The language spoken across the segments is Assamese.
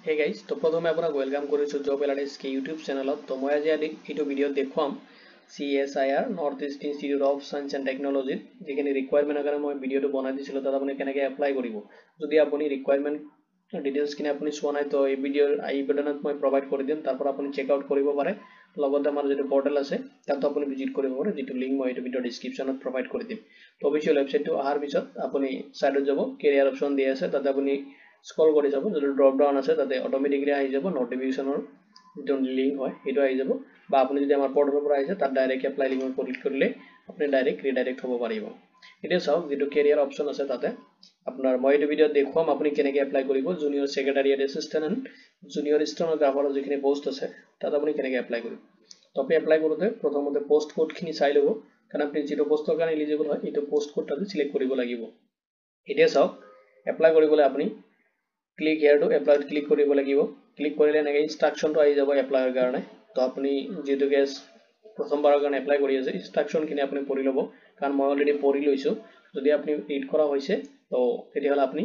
Hey guys, তো প্ৰথমে আপোনাক ওয়েলকাম কৰিছো জব এলাইডেস কে ইউটিউব চেনেলত। তো মই আজি এইটো ভিডিঅ দেখুৱাম CSIR north east institute of science and technology যিখিনি ৰিকুৱাৰমেন্টৰ কাৰণে মই ভিডিঅটো বনাই দিছিলো তাত আপুনি কেনেকৈ এপ্লাই কৰিব। যদি আপুনি ৰিকুৱাৰমেন্ট ডিটেইলছ কিনে আপুনি চোৱা নাই তো এই ভিডিঅৰ আই বাটনত মই প্ৰভাইড কৰি দিম, তাৰ পৰা আপুনি চেক আউট কৰিব পাৰে। লগতে আমাৰ যেটো পৰ্টেল আছে তাত আপুনি ভিজিট কৰিব পাৰে, যেটো লিংক মই এই ভিডিঅৰ ডেসক্ৰিপচনত প্ৰভাইড কৰি দিম। তো অফিচিয়েল ওয়েবসাইটটো আহাৰ পিছত আপুনি সাইডত যাব, কেৰিয়াৰ অপচন দিয়া আছে তাতে আপুনি স্ক্ৰল কৰি যাব, যেটো ড্ৰপ ডাউন আছে তাতে অটোমেটিক্যালি আহি যাব নোটিফিকেশনৰ যেটো লিংক হয় সেইটো আহি যাব, বা আপুনি যদি আমাৰ পৰ্টেলৰ পৰা আহিছে তাত ডাইৰেক্ট এপ্লাই লিংকত ক্লিক কৰিলে আপুনি ডাইৰেক্ট ৰিডাইৰেক্ট হ'ব পাৰিব। এতিয়া চাওক যেটো কেৰিয়াৰ অপচন আছে তাতে আপোনাৰ মই এই ভিডিঅত দেখুৱাম আপুনি কেনেকৈ এপ্লাই কৰিব। জুনিয়ৰ সেক্ৰেটাৰিয়েট এসিস্ট্যান্ট এণ্ড জুনিয়ৰ ষ্টেনোগ্ৰাফাৰৰ যিখিনি পোষ্ট আছে তাত আপুনি কেনেকৈ এপ্লাই কৰিব। তো আপুনি এপ্লাই কৰোতে প্ৰথমতে পোষ্ট কোডখিনি চাই ল'ব, কাৰণ আপুনি যেটো পোষ্টৰ কাৰণে এলিজিবল হয় এইটো পোষ্ট কোড তাতে সিলেক্ট কৰিব লাগিব। এতিয়া চাওক এপ্লাই কৰিবলৈ আপুনি click here to apply click কৰিব লাগিব। ক্লিক কৰিলে এনেকৈ ইনষ্ট্ৰাকচনটো আহি যাব এপ্লাইৰ কাৰণে। তো আপুনি যেটো গেছ প্ৰথমবাৰৰ কাৰণে এপ্লাই কৰি আছে ইনষ্ট্ৰাকচনখিনি আপুনি পঢ়ি ল'ব, কাৰণ মই অলৰেডি পঢ়ি লৈছো। যদি আপুনি ৰিড কৰা হৈছে তো তেতিয়াহ'লে আপুনি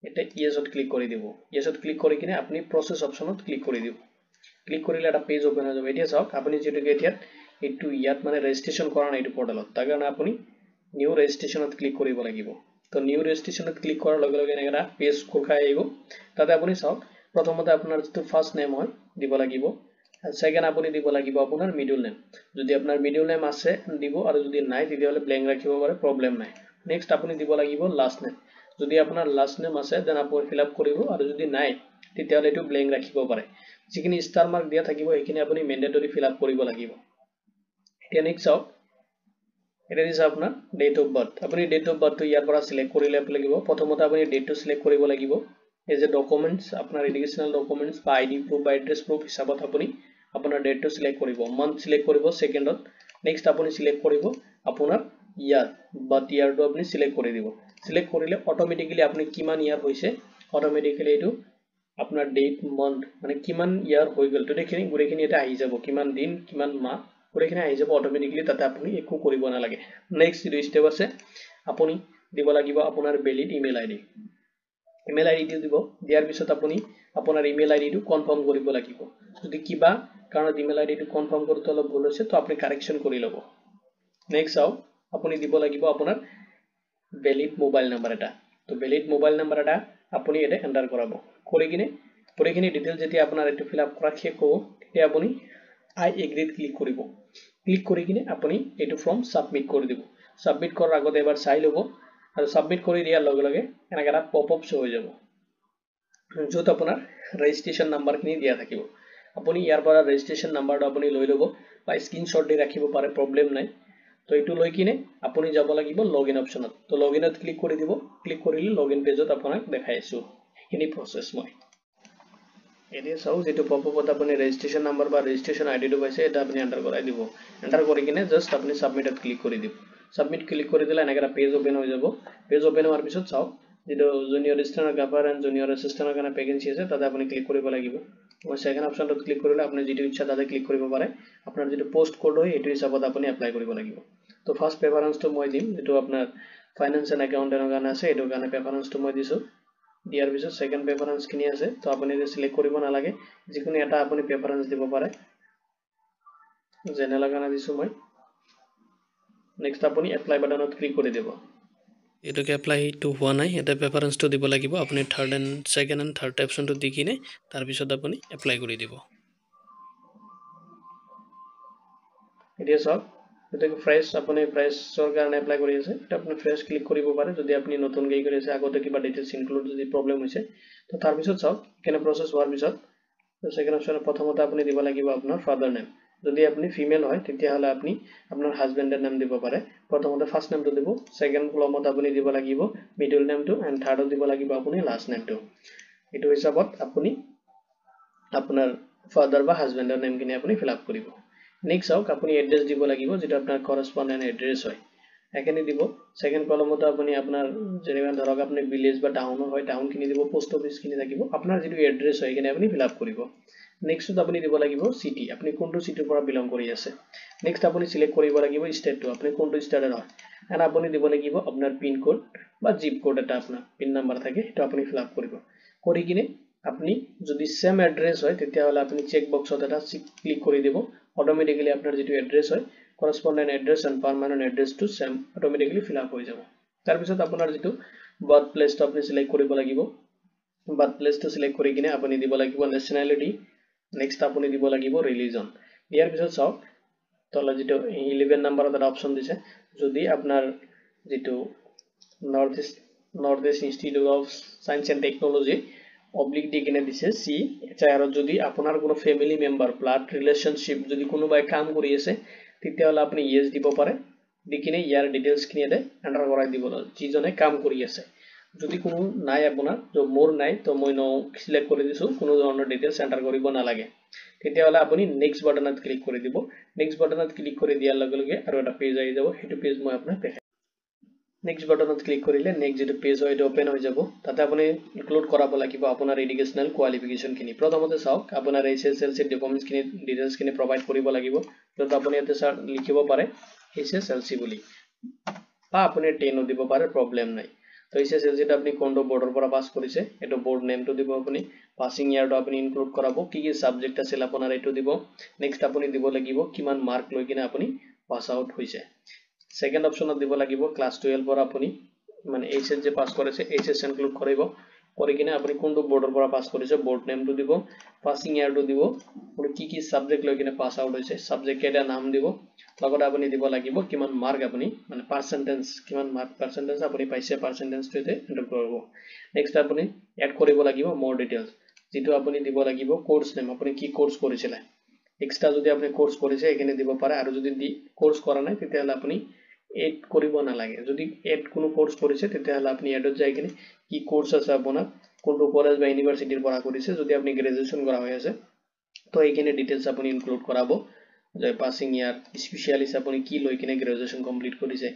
এটা ইয়েছত ক্লিক কৰি দিব। ইয়েছত ক্লিক কৰি কিনে আপুনি প্ৰসেস অপচনত ক্লিক কৰি দিব। ক্লিক কৰিলে এটা পেজ ওপেন হৈ যাব। এতিয়া চাওক আপুনি যেটো এতিয়া এইটো ইয়াত মানে ৰেজিষ্ট্ৰেচন কৰা নাই এইটো পৰ্টেলত, তাৰ কাৰণে আপুনি নিউ ৰেজিষ্ট্ৰেচনত ক্লিক কৰিব লাগিব। তো নিউ ৰেজিষ্ট্ৰেচনত ক্লিক কৰাৰ লগে লগে এনেকা পেজ খোল খাই আহিব। তাতে আপুনি চাওক প্ৰথমতে আপোনাৰ যেটো ফাৰ্স্ট নেম হয় দিব লাগিব, সেকেন্ড আপুনি দিব লাগিব আপোনাৰ মিডল নেম। যদি আপোনাৰ মিডল নেম আছে দিব, আৰু যদি নাই তেতিয়াহ'লে ব্ল্যাঙ্ক ৰাখিব পাৰে, প্ৰবলেম নাই। নেক্সট আপুনি দিব লাগিব লাষ্ট নেম। যদি আপোনাৰ লাষ্ট নেম আছে দেন আপুনি ফিল আপ কৰিব, আৰু যদি নাই তেতিয়াহ'লে এইটো ব্ল্যাঙ্ক ৰাখিব পাৰে। যিখিনি ষ্টাৰ মাৰ্ক দিয়া থাকিব সেইখিনি আপুনি মেন্ডেটৰি ফিল আপ কৰিব লাগিব। এতিয়া নেক্সট চাওক এটা দিছে আপোনাৰ ডেট অফ বাৰ্থ। আপুনি ডেট অফ বাৰ্থটো ইয়াৰ পৰা সিলেক্ট কৰি ল'ব লাগিব। প্ৰথমতে আপুনি ডেটটো সিলেক্ট কৰিব লাগিব। এজ এ ডকুমেন্টস আপোনাৰ এডুকেশনাল ডকুমেন্টস বা আইডি প্ৰুফ বা এড্ৰেছ প্ৰুফ হিচাপত আপুনি আপোনাৰ ডেটটো সিলেক্ট কৰিব, মান্থ সিলেক্ট কৰিব সেকেন্ডত। নেক্সট আপুনি সিলেক্ট কৰিব আপোনাৰ ইয়াৰ বাৰ্থ ইয়াৰটো আপুনি সিলেক্ট কৰি দিব। সিলেক্ট কৰিলে অটোমেটিক্যালি আপুনি কিমান ইয়াৰ হৈছে অটোমেটিক্যালি এইটো আপোনাৰ ডেট মান্থ মানে কিমান ইয়াৰ হৈ গ'ল তো গুটেখিনি এটা আহি যাব, কিমান দিন কিমান মাহ গুটেখিনি আহি যাব অটোমেটিক্যালি, তাতে আপুনি একো কৰিব নালাগে। নেক্সট যেটো স্টেপ আছে আপুনি দিব লাগিব আপোনাৰ valid email ID. Email ID দিব, দিয়াৰ পিছত আপুনি আপোনাৰ ইমেইল আইডিটো কনফাৰ্ম কৰিব লাগিব। যদি কিবা কাৰণত ইমেইল আইডিটো কনফাৰ্ম কৰোতে অলপ ভুল হৈছে তো আপুনি কাৰেকচন কৰি ল'ব। নেক্সট চাওক আপুনি দিব লাগিব আপোনাৰ ভ্যালিড মোবাইল নাম্বাৰ এটা। তো ভ্যালিড মোবাইল নাম্বাৰ এটা আপুনি এটা এন্টাৰ কৰাব। কৰি কিনে পৰীখিনি ডিটেইলছ যেতিয়া আপোনাৰ এইটো ফিল আপ কৰা শেষ হ'ব তেতিয়া আপুনি আই এগ্ৰিত ক্লিক কৰিব। ক্লিক কৰি কিনে আপুনি এইটো ফৰ্ম সাবমিট কৰি দিব। সাবমিট কৰাৰ আগতে এবাৰ চাই ল'ব, আৰু সাবমিট কৰি দিয়াৰ লগে লগে এনেকৈ এটা পপআপ শো হৈ যাব, য'ত আপোনাৰ ৰেজিষ্ট্ৰেচন নাম্বাৰখিনি দিয়া থাকিব। আপুনি ইয়াৰ পৰা ৰেজিষ্ট্ৰেচন নাম্বাৰটো আপুনি লৈ ল'ব বা স্ক্ৰীনশ্বট দি ৰাখিব পাৰে, প্ৰবলেম নাই। তো এইটো লৈ কিনে আপুনি যাব লাগিব লগইন অপচনত। তো লগইনত ক্লিক কৰি দিব। ক্লিক কৰিলে লগইন পেজত আপোনাক দেখাই আছো এইখিনি প্ৰসেস মই। এতিয়া চাওক যেটো পপআপত আপুনি ৰেজিষ্ট্ৰেচন নাম্বাৰ বা ৰেজিষ্ট্ৰেচন আইডিটো পাইছে এটা আপুনি এন্টাৰ কৰাই দিব। এন্টাৰ কৰি কিনে জাস্ট আপুনি সাবমিটত ক্লিক কৰি দিব। সাবমিট ক্লিক কৰি দিলে এনেকৈ এটা পেজ ওপেন হৈ যাব। পেজ ওপেন হোৱাৰ পিছত চাওক যেটো জুনিয়ৰ ষ্টেনোগ্ৰাফাৰ এণ্ড জুনিয়ৰ এসিস্ট্যান্টৰ কাৰণে ভ্যাকেন্সি আছে তাতে আপুনি ক্লিক কৰিব লাগিব। মই সেকেন্ড অপচনটোত ক্লিক কৰিলে আপুনি যেটো ইচ্ছা তাতে ক্লিক কৰিব পাৰে। আপোনাৰ যেটো পোষ্ট কোড হয় এইটো হিচাপত আপুনি এপ্লাই কৰিব লাগিব। তো ফাৰ্স্ট প্ৰেফাৰেন্সটো মই দিম, যেটো আপোনাৰ ফাইনান্স এণ্ড একাউন্টেন্টৰ কাৰণে আছে এইটো কাৰণে প্ৰেফাৰেন্সটো মই দিছো। দিয়াৰ পিছত সেকেন্ড প্ৰেফাৰেন্স খিনি আছে তো আপুনি সিলেক্ট কৰিব নালাগে, যিকোনো এটা আপুনি প্ৰেফাৰেন্স দিব পাৰে। জেনেৰেলৰ কাৰণে দিছো মই। নেক্সট আপুনি এপ্লাই বাটনত ক্লিক কৰি দিব। এটোকে এপ্লাইটো হোৱা নাই, এটা প্ৰেফাৰেন্সটো দিব লাগিব। আপুনি সেকেন্ড এণ্ড থাৰ্ড অপচনটো দি কিনে তাৰ পিছত আপুনি এপ্লাই কৰি দিব। এতিয়া চাওক এটাকে ফ্ৰেছ আপুনি ফ্ৰেছৰ কাৰণে এপ্লাই কৰি আছে, এটা আপুনি ফ্ৰেছ ক্লিক কৰিব পাৰে যদি আপুনি নতুন গৈ কৰি আছে, আগতে কিবা ডিটেইলছ ইনক্লুড যদি প্ৰবলেম হৈছে। তো তাৰ পিছত চাওক কেনে প্ৰসেস হোৱাৰ পিছত সেকেন্ড অপচনত প্ৰথমতে আপুনি দিব লাগিব আপোনাৰ ফাদাৰ নেম। যদি আপুনি ফিমেল হয় তেতিয়াহ'লে আপুনি আপোনাৰ হাজবেণ্ডৰ নাম দিব পাৰে। প্ৰথমতে ফাৰ্স্ট নেমটো দিব, সেকেন্ড কলমত আপুনি দিব লাগিব মিডল নেমটো, এণ্ড থাৰ্ডত দিব লাগিব আপুনি লাষ্ট নেমটো। এইটো হিচাপত আপুনি আপোনাৰ ফাদাৰ বা হাজবেণ্ডৰ নেমখিনি আপুনি ফিল আপ কৰিব। নেক্সট চাওক আপুনি এড্ৰেছ দিব লাগিব, যেটো আপোনাৰ কৰসপন্ডেন্ট এড্ৰেছ হয় এখানে দিব। সেকেন্ড কলমত আপুনি আপোনাৰ যেনেকৈ ধৰক আপুনি ভিলেজ বা টাউনৰ হয় টাউনখিনি দিব, পোষ্ট অফিচখিনি থাকিব, আপোনাৰ যেটো এড্ৰেছ হয় এখানে আপুনি ফিল আপ কৰিব। নেক্সট আপুনি দিব লাগিব সিটি, আপুনি কোনটো সিটিৰ পৰা বিলং কৰি আছে। নেক্সট আপুনি সিলেক্ট কৰিব লাগিব ষ্টেটটো, আপুনি কোনটো ষ্টেটৰ হয়, আৰু আপুনি দিব লাগিব আপোনাৰ পিন কোড বা জিপ কোড এটা আপোনাৰ পিন নাম্বাৰ থাকে সেইটো আপুনি ফিল আপ কৰিব। কৰি কিনে আপনি যদি সেম এড্ৰেস হয় তেতিয়াহ'লে আপুনি চেক বক্সত এটা ক্লিক কৰি দিব অটোমেটিক্যালি আপোনাৰ যেটো এড্ৰেছ হয় correspondent address and permanent address to same automatically fill up হৈ যাব তাৰ পিছত আপোনাৰ যেটো বাৰ্থ প্লেসটো আপুনি সিলেক্ট কৰিব লাগিব বাৰ্থ প্লেসটো সিলেক্ট কৰি কিনে আপুনি দিব লাগিব নেশনালিটি নেক্সট আপুনি দিব লাগিব ৰিলিজন ইয়াৰ পিছত চাওক তলা যেটো 11 নম্বৰত এটা অপচন দিছে যদি আপোনাৰ যেটো north east institute of science and technology অবলিক দি কিনে দিছে সি এচাৰ যদি আপোনাৰ কোনো ফ্যামিলি মেম্বাৰ ব্লাড ৰিলেশনশিপ যদি কোনোবাই কাম কৰি আছে তেতিয়াহ'লে আপুনি ইয়েস দিব পাৰে দি কিনে ইয়াৰ ডিটেইলছ খিনি এতে এন্টাৰ কৰাই দিব যিজনে কাম কৰি আছে যদি কোনো নাই আপোনাৰ তো মোৰ নাই তো মই নো সিলেক্ট কৰি দিছো কোনো ধৰণৰ ডিটেইলছ এন্টাৰ কৰিব নালাগে তেতিয়াহ'লে আপুনি নেক্সট বাটনত ক্লিক কৰি দিব নেক্সট বাটনত ক্লিক কৰি দিয়াৰ লগে লগে আৰু এটা পেজ আহি যাব হেতু পেজ মই আপোনাক দেখাই নেক্সট বাটনত ক্লিক কৰিলে নেক্সট যেটো পেজ হয় এটা ওপেন হৈ যাব তাতে আপুনি ইনক্লুড কৰাব লাগিব আপোনাৰ এডুকেশনাল কোৱালিফিকেশন খিনি প্ৰথমতে চাওক আপোনাৰ এছএছএলসি ডকুমেন্টছ খিনি ডিটেইলছ খিনি প্ৰভাইড কৰিব লাগিব তো আপুনি এতে স্যাৰ লিখিব পাৰে এছএছএলসি বুলি বা আপুনি 10 দিব পাৰে প্ৰবলেম নাই তো এছএছএলসি টা আপনি কোনটো বৰ্ডৰ পৰা পাস কৰিছে এটো বৰ্ড নেমটো দিব আপুনি পাসিং ইয়াৰটো আপুনি ইনক্লুড কৰাব কি কি সাবজেক্ট আছিল আপোনাৰ এটো দিব নেক্সট আপুনি দিব লাগিব কিমান মাৰ্ক লৈ কিনে আপুনি পাস আউট হৈছে সেকেন্ড অপশনত দিব লাগিব ক্লাস 12 পৰা আপুনি মানে এইচএস যে পাস কৰিছে এইচএস ইনক্লুড কৰিব কৰি কিনে আপুনি কোনটো বৰ্ডৰ পৰা পাস কৰিছে বৰ্ড নেমটো দিব পাসিং ইয়াৰটো দিব আৰু কি সাবজেক্ট লৈ কিনে পাস আউট হৈছে সাবজেক্ট এটা নাম দিব লগতে আপুনি দিব লাগিব কিমান মাৰ্ক আপুনি মানে পাৰ্সেন্টেজ কিমান মাৰ্ক পাৰ্সেন্টেজ আপুনি পাইছে পাৰ্সেন্টেজটো এতে এন্টাৰ কৰিব নেক্সট আপুনি এড কৰিব লাগিব মোৰ ডিটেইলছ যেটো আপুনি দিব লাগিব কোৰ্স নেম আপুনি কি কোৰ্স কৰিছিল এক্সট্ৰা যদি আপুনি কোৰ্স কৰিছে এখানে দিব পাৰে আৰু যদি কোৰ্স কৰা নাই তেতিয়াহ'লে আপুনি এড কৰিব নালাগে যদি এড কোনো কোৰ্স কৰিছে তেতিয়াহ'লে আপুনি এডত যাই কিনে কি কোৰ্স আছে আপোনাৰ কোনটো কলেজ বা ইউনিভাৰ্সিটিৰ পৰা কৰিছে যদি আপুনি গ্ৰেজুৱেচন কৰা হৈ আছে তো এইখানে ডিটেইলছ আপুনি ইনক্লুড কৰাব যে পাসিং ইয়াৰ স্পেশালিস্ট আপুনি কি লৈ কিনে গ্ৰেজুৱেচন কমপ্লিট কৰিছে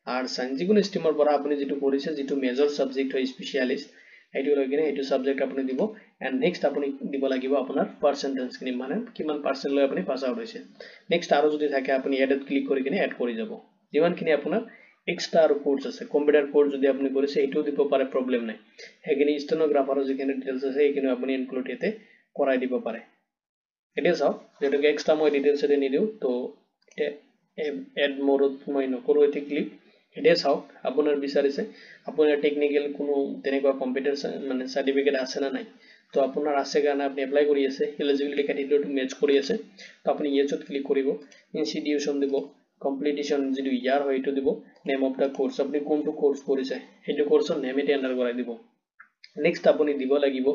আৰু সায়েন্স যিকোনো ষ্ট্ৰীমৰ পৰা আপুনি যেটো কৰিছে যেটো মেজৰ সাবজেক্ট হয় স্পেশালিস্ট এইটো লৈ কিনে এইটো সাবজেক্ট আপুনি দিব এন্ড নেক্সট আপুনি দিব লাগিব আপোনাৰ পাৰ্সেন্টেজ খিনি মানে কিমান পাৰ্সেন্ট লৈ আপুনি পাস আউট হৈছে নেক্সট আৰু যদি থাকে আপুনি এডত ক্লিক কৰি কিনে এড কৰি যাব যিমানখিনি আপোনাৰ এক্সট্ৰা আৰু কোৰ্স আছে কম্পিউটাৰ কোৰ্স যদি আপুনি কৰিছে এটো দিব পাৰে প্ৰবলেম নাই হেগিনি ষ্টেনোগ্ৰাফাৰৰ যিখিনি ডিটেইলছ আছে এইখিনি আপুনি ইনক্লুড এতে কৰাই দিব পাৰে এটা চাও যেটো এক্সট্ৰা মই ডিটেইলছ এতে নিদিও তো এড মোডত মই নকৰো এতে ক্লিক এটা চাও আপোনাৰ বিচাৰিছে আপোনাৰ টেকনিক্যাল কোনো তেনেকুৱা কম্পিউটাৰ মানে সাৰ্টিফিকেট আছে না নাই তো আপোনাৰ আছে কাৰণে আপুনি এপ্লাই কৰি আছে এলিজিবিলিটি ক্ৰাইটেৰিয়াটো মেচ কৰি আছে তো আপুনি ইয়েছত ক্লিক কৰিব ইনষ্টিটিউশন দিব কমপ্লিটেশন যেটো ইয়াৰ হয় এটো দিব নেম অফ দা কোৰ্স আপনি কোনটো কোৰ্স কৰিছে হেতু কোৰ্সৰ নেম এতে এন্টাৰ কৰাই দিব নেক্সট আপুনি দিব লাগিব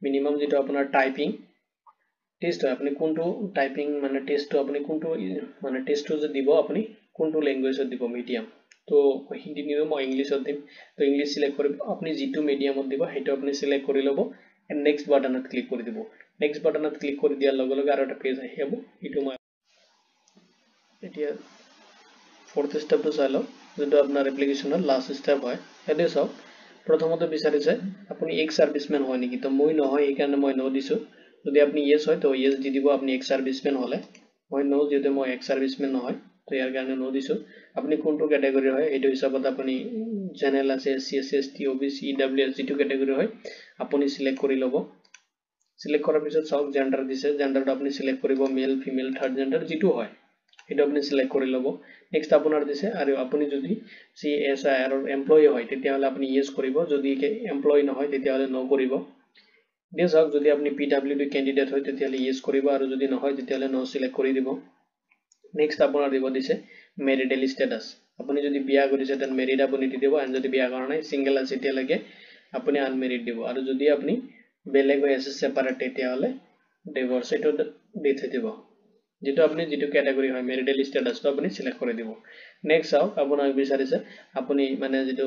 মিনিমাম যেটো আপোনাৰ টাইপিং টেস্ট হয় আপনি কোনটো টাইপিং মানে টেস্টটো আপনি কোনটো মানে টেস্টটো যে দিব আপনি কোনটো ল্যাঙ্গুয়েজত দিব মিডিয়াম তো হিন্দি নিও মই ইংলিশত দিম তো ইংলিশ সিলেক্ট কৰিব আপনি যেটো মিডিয়ামত দিব হেতু আপনি সিলেক্ট কৰি লব এন্ড নেক্সট বাটনত ক্লিক কৰি দিব নেক্সট বাটনত ক্লিক কৰি দিয়াৰ লগে লগে আৰু এটা পেজ আহিব এটো মই এতিয়া ফোৰ্থ স্টেপটো চাই লওক যেটো আপোনাৰ এপ্লিকেশনৰ লাস্ট স্টেপ হয় এতে চাওক প্ৰথমতে বিচাৰিছে আপুনি এক সাৰ্ভিসম্যান হয় নেকি তো মই নহয় এই কাৰণে মই নো দিছো যদি আপনি ইয়েস হয় তো ইয়েস দি দিব আপনি এক সার্ভিসম্যান হলে মই নো যেতে মই এক সার্ভিসম্যান নহয় তো ইয়াৰ কাৰণে নো দিছো আপনি কোনটো ক্যাটাগরি হয় এটো হিচাপত আপনি জেনারেল আছে এসসি এসটি ওবিসি ইডব্লিউএস যেটো ক্যাটাগরি হয় আপনি সিলেক্ট কৰি লব সিলেক্ট কৰাৰ পিছত চাওক জেন্ডাৰ দিছে জেন্ডাৰটো আপনি সিলেক্ট কৰিব মেল ফিমেল থাৰ্ড জেন্ডাৰ যেটো হয় এটা আপনি সিলেক্ট কৰি লব নেক্সট আপোনাৰ দিছে আৰু আপুনি যদি সিএসআইআৰ এমপ্লয়ি হয় তেতিয়াহলে আপুনি ইয়েস কৰিব যদি এমপ্লয়ি নহয় তেতিয়াহলে নো কৰিব দিছ হক যদি আপনি পিডব্লিউডি ক্যান্ডিডেট হয় তেতিয়াহলে ইয়েস কৰিব আৰু যদি নহয় তেতিয়াহলে নো সিলেক্ট কৰি দিব নেক্সট আপোনাৰ দিব দিছে মেৰিটেল স্ট্যাটাস আপুনি যদি বিয়া কৰিছে তেন মেৰিড আপুনি দি দিব আৰু যদি বিয়া কৰা নাই সিঙ্গেল আছে তেতিয়ালৈকে আপুনি আনমেৰিড দিব আৰু যদি আপুনি বেলেগ হৈ আছে সেপাৰেট তেতিয়াহলে ডিভোৰ্স এটো দি দিব যেটো আপনি যেটো ক্যাটাগৰি হয় মেৰিটাল স্ট্যাটাসটো আপনি সিলেক্ট কৰি দিব নেক্সট আও আপোনাক বিচাৰিছে আপুনি মানে যেটো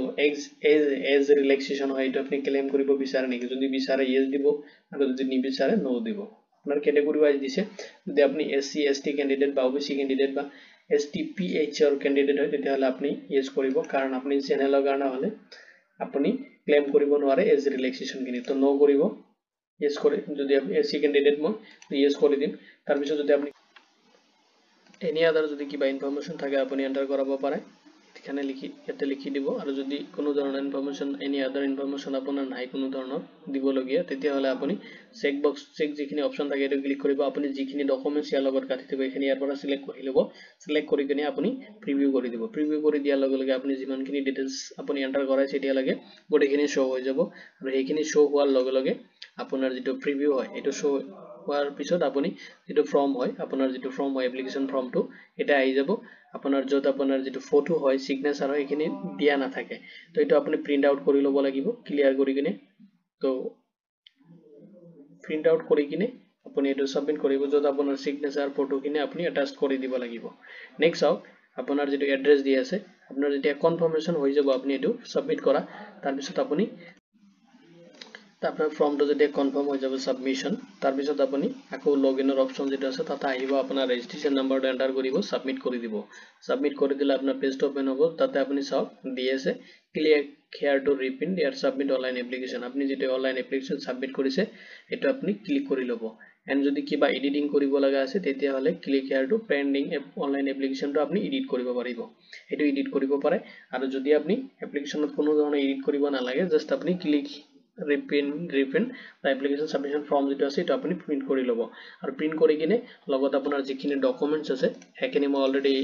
এজ ৰিল্যাক্সেশন হয় এটো আপনি ক্লেম কৰিব বিচাৰে নেকি যদি বিচাৰে ইয়েস দিব আৰু যদি নিবিচাৰে নো দিব আপোনাৰ ক্যাটাগরি ওয়াইজ দিছে যদি আপনি এসসি এসটি ক্যান্ডিডেট বা ওবিসি ক্যান্ডিডেট বা এসটিপিএইচ এর ক্যান্ডিডেট হয় তেতিয়াহলে আপনি ইয়েস কৰিব কাৰণ আপনি জেনাৰেলৰ কাৰণে হলে আপনি ক্লেম কৰিব নোৱাৰে এজ ৰিল্যাক্সেশন খিনি তো নো কৰিব ইয়েস কৰি যদি আপনি এসসি ক্যান্ডিডেট মই ইয়েস কৰি দিম তাৰ পিছত যদি আপনি এনি আদাৰ যদি কিবা ইনফৰমেশন থাকে আপনি এন্টাৰ কৰাব পাৰে এখানে ইয়াতে লিখি দিব আৰু যদি কোনো ধৰণৰ ইনফৰমেশন এনি আদাৰ ইনফৰমেশন আপোনাৰ নাই কোনো ধৰণৰ দিবলগীয়া তেতিয়া হলে আপুনি চেক বক্স চেক যিখিনি অপচন থাকে এটো ক্লিক কৰিব আপুনি যিখিনি ডকুমেন্টস ইয়াৰ লগত গাঠি দিব এখিনি ইয়াৰ পৰা সিলেক্ট কৰি লব সিলেক্ট কৰি কিনে আপুনি প্ৰিভিউ কৰি দিব প্ৰিভিউ কৰি দিয়াৰ লগে লগে আপুনি যিমানখিনি ডিটেইলছ আপুনি এন্টাৰ কৰাইছে এতিয়া লাগে গোটেইখিনি শো হৈ যাব আৰু এইখিনি শো হোৱাৰ লগে লগে আপোনাৰ যেটো প্ৰিভিউ হয় এটো শো হোৱাৰ পিছত আপুনি যেটো ফৰ্ম হয় আপোনাৰ যেটো ফৰ্ম হয় এপ্লিকেশন ফৰ্মটো এটা আহি যাব আপোনাৰ যত আপোনাৰ যেটো ফটো হয় সিগনেচাৰ হয় এখিনি দিয়া না থাকে তো এটো আপুনি প্ৰিন্ট আউট কৰি লব লাগিব ক্লিয়াৰ কৰি কিনে তো প্ৰিন্ট আউট কৰি কিনে আপুনি এটো সাবমিট কৰিব যত আপোনাৰ সিগনেচাৰ ফটো কিনে আপুনি অ্যাটাচ কৰি দিব লাগিব নেক্সট আউট আপোনাৰ যেটো এড্ৰেছ দি আছে আপোনাৰ যেতিয়া কনফাৰ্মেশন হৈ যাব আপুনি এটো সাবমিট কৰা তাৰ পিছত আপুনি আপোনাৰ ফৰ্মটো যেতিয়া কনফাৰ্ম হৈ যাব সাবমিশন তাৰ পিছত আপুনি আকৌ লগইনৰ অপচন যেটো আছে তাতে আহিব আপোনাৰ ৰেজিষ্ট্ৰেচন নাম্বাৰটো এন্টাৰ কৰিব সাবমিট কৰি দিব সাবমিট কৰি দিলে আপোনাৰ পেজটো ওপেন হ'ব তাতে আপুনি চাওক দি আছে click here to reprint your submit online application আপনি যেটো অনলাইন এপ্লিকেশন সাবমিট কৰিছে এটা আপনি ক্লিক কৰি লব এন্ড যদি কিবা এডিটিং কৰিব লাগা আছে তেতিয়া হলে click here to pending online এপ্লিকেশনটো আপনি এডিট কৰিব পাৰিব এটো এডিট কৰিব পাৰে আৰু যদি আপনি এপ্লিকেশনত কোনো ধৰণৰ এডিট কৰিব নালাগে জাস্ট আপনি click reprint the application submission form যেটো আছে এটা আপনি প্ৰিন্ট কৰি লব আৰু প্ৰিন্ট কৰি কিনে লগত আপোনাৰ যিখিনি ডকুমেন্টস আছে হেখিনি মই অলৰেডি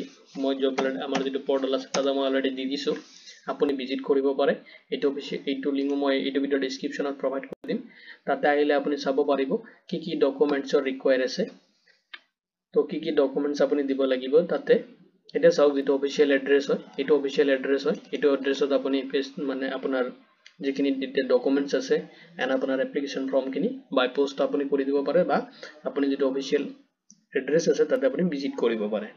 মই জব আমাৰ যেটো পৰ্টাল আছে তাতে মই অলৰেডি দি দিছো আপুনি ভিজিট কৰিব পাৰে এইটো লিংক মই এইটো ভিডিও ডেসক্ৰিপচনত প্ৰভাইড কৰি দিম তাতে আহিলে আপুনি চাব পাৰিব কি ডকুমেন্টছৰ ৰিকোয়াৰ আছে তো কি ডকুমেন্টস আপুনি দিব লাগিব তাতে এটা চাওক যেটো অফিশিয়াল এড্ৰেছ হয় এটো অফিশিয়াল এড্ৰেছ হয় এটো এড্ৰেছত আপুনি পেস্ট মানে আপোনাৰ যিখিনি ডকুমেন্টস আছে এন্ড আপোনাৰ এপ্লিকেশন ফৰ্ম কিনি বাই পোষ্ট আপুনি কৰি দিব পাৰে বা আপুনি যেটো অফিশিয়াল এড্ৰেছ আছে তাতে আপুনি ভিজিট কৰিব পাৰে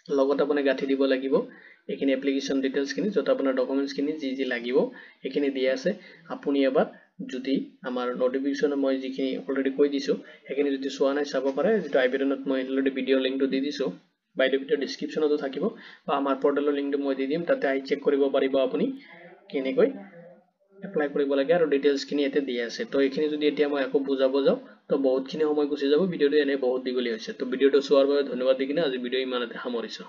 লগত আপুনি গাঠি দিব লাগিব এখিনি এপ্লিকেশন ডিটেইলছ কিনি যত আপোনাৰ ডকুমেন্টস কিনি যি লাগিব এখিনি দিয়া আছে আপুনি এবাৰ যদি আমাৰ নোটিফিকেশন মই যিখিনি অলৰেডি কৈ দিছো এখিনি যদি সোৱা নাই চাব পাৰে যেটো আইবিডনত মই অলৰেডি ভিডিও লিংকটো দি দিছো বাইটো ভিডিও ডেসক্ৰিপচনতো থাকিব বা আমাৰ পৰ্টালৰ লিংকটো মই দি দিম তাতে আই চেক কৰিব পাৰিব আপুনি কেনেকৈ এপ্লাই কৰিব লাগে আৰু ডিটেইলছ কিনি এতে দিয়া আছে তো এখিনি যদি এতিয়া মই আকৌ বুজাব যাও তো বহুতখিনি সময় গুছি যাব ভিডিওটো এনে বহুত দীঘলীয়া হৈছে তো ভিডিওটো চোৱাৰ বাবে ধন্যবাদ দিকিনে আজি ভিডিও ইমানতে সামৰিছো